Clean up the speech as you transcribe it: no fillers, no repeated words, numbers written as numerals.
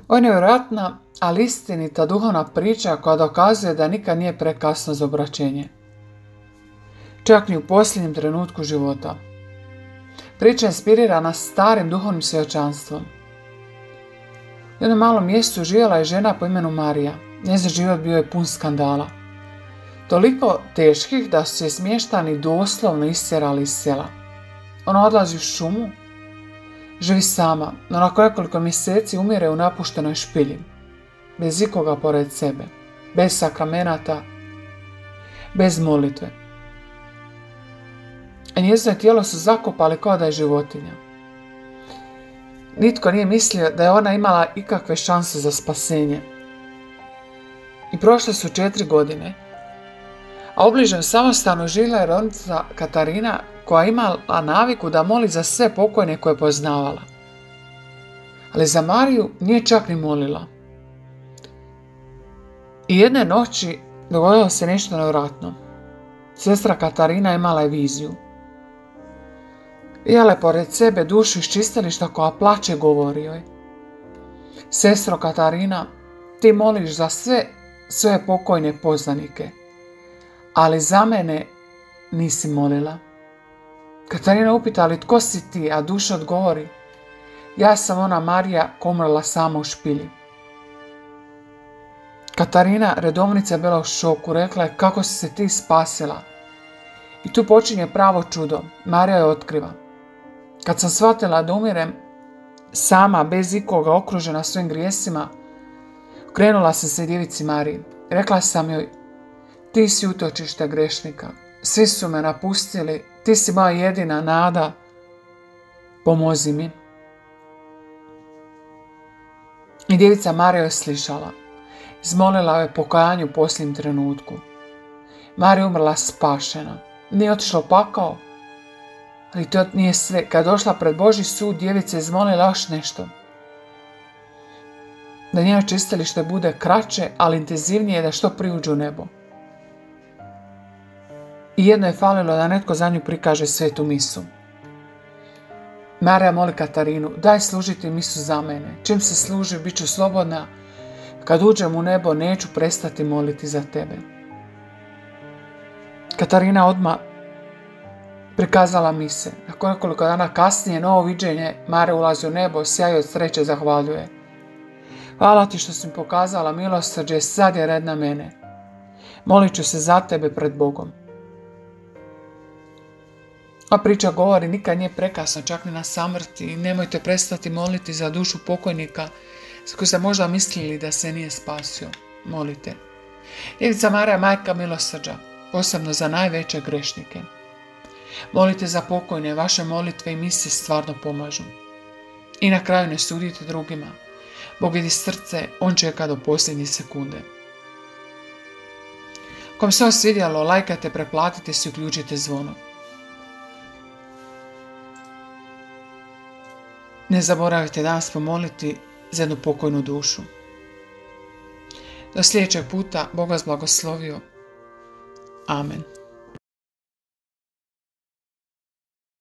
Ovo je nevjerojatna, ali istinita duhovna priča koja dokazuje da nikad nije prekasno za obraćenje. Čak ni u posljednjem trenutku života. Priča je inspirirana starim duhovnim svjedočanstvom. U jednom malom mjestu živjela je žena po imenu Marija. Njezin život bio je pun skandala. Toliko teških da su je smještani doslovno istjerali iz sela. Ona odlazi u šumu, živi sama, no nakon nekoliko mjeseci umire u napuštenoj špilji. Bez ikoga pored sebe, bez sakramenata, bez molitve. A njezino tijelo su zakopali kao da je životinja. Nitko nije mislio da je ona imala ikakve šanse za spasenje. I prošle su 4 godine, a u bližem samostanu živjela je roditeljica Katarina koja je imala naviku da moli za sve pokojne koje je poznavala. Ali za Mariju nije čak ni molila. I jedne noći dogodilo se nešto nevjerojatno. Sestra Katarina imala je viziju. Vidjela je pored sebe dušu iz čistilišta koja plače i govori joj: Sestro Katarina, ti moliš za sve svoje pokojne poznanike, ali za mene nisi molila. Katarina upita: ali tko si ti? A duša odgovori: ja sam ona Marija koja umrla sama u špilji. Katarina, redovnica, je bila u šoku, rekla je: kako si se ti spasila? I tu počinje pravo čudo. Marija je otkriva: kad sam shvatila da umirem sama, bez ikoga, okružena svojim grijesima, okrenula sam se djevici Mariji. Rekla sam joj: ti si utočište grešnika, svi su me napustili, ti si moja jedina nada, pomozi mi. I djevica Marija je slišala. Izmolila je pokajanje u posljednjem trenutku. Marija je umrla spašena. Nije otišla u pakao, ali to nije sve. Kad je došla pred Božji sud, djevica je izmolila još nešto. Da njeno čistilište bude kraće, ali intenzivnije, da što prije uđe u nebo. I jedno je falilo, da netko za nju prikaže svetu misu. Marija moli Katarinu: daj služiti misu za mene. Čim se služi, bit ću slobodna. Kad uđem u nebo, neću prestati moliti za tebe. Katarina odmah prikazala mise. Nakon nekoliko dana kasnije, novo viđenje, Marija ulazi u nebo, sjaj od sreće, zahvaljuje: hvala ti što si mi pokazala milosrđe, sad je red na mene. Molit ću se za tebe pred Bogom. A priča govori: nikad nije prekasno, čak ni na samrti, i nemojte prestati moliti za dušu pokojnika za koju ste možda mislili da se nije spasio. Molite. Djevica Marija, majka milosrđa, posebno za najveće grešnike. Molite za pokojne, vaše molitve i mise stvarno pomažu. I na kraju ne sudite drugima. Bog vidi srce, on čeka do posljednje sekunde. Ako vam se ovo svidjelo, lajkajte, preplatite se i uključite zvono. Ne zaboravite danas pomoliti za jednu pokojnu dušu. Do sljedećeg puta, Bog vas blagoslovio. Amen.